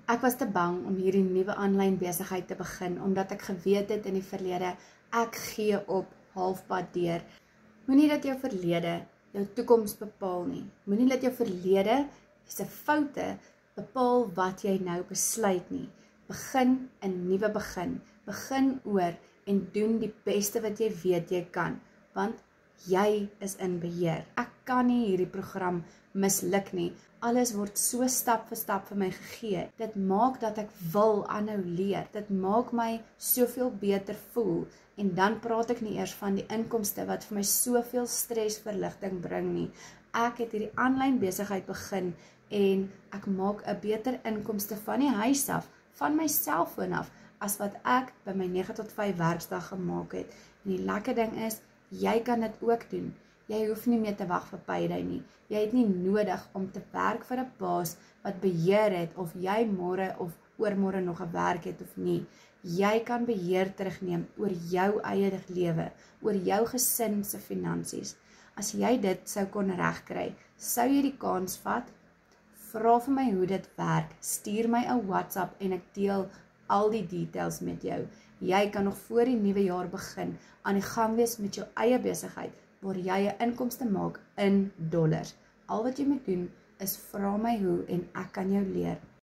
Ek was te bang om hierdie nuwe aanlyn besigheid te begin, omdat ek geweet het in die verlede, ek gee op halfpad deur. Moenie dat jou verlede jou toekoms bepaal nie. Moenie dat jou verlede se foute bepaal wat jy nou besluit nie. Begin 'n nuwe begin. Begin oor en doen die beste wat jy weet jy kan, want jy is in beheer. Ek kan nie hierdie program misluk nie. Alles word so stap vir stap vir my gegee. Dit maak dat ek wil aanhou leer. Dit maak my soveel beter voel. En dan praat ek nie eers van die inkomste wat vir my soveel stresverligting bring nie. Ek het hierdie aanlyn besigheid begin en ek maak 'n beter inkomste van die huis af, van my selfoon af, as wat ek by my 9 tot 5 werksdag gemaak het. En die lekker ding is, jy kan dit ook doen. Jy hoef nie meer te wag vir payday nie. Jy het nie nodig om te werk vir 'n baas wat beheer het of jy môre of oormôre nog 'n werk het of nie. Jy kan beheer terugneem oor jou eie lewe, oor jou gesin se finansies. As jy dit sou kon regkry, sou jy die kans vat? Vra vir my hoe dit werk. Stuur my 'n WhatsApp en ek deel al die details met jou. Jy kan nog voor die nuwe jaar begin aan die gang wees met jou eie besigheid, waar jy 'n inkomste maak in dollars. Al wat jy moet doen is vra my hoe en ek kan jou leer.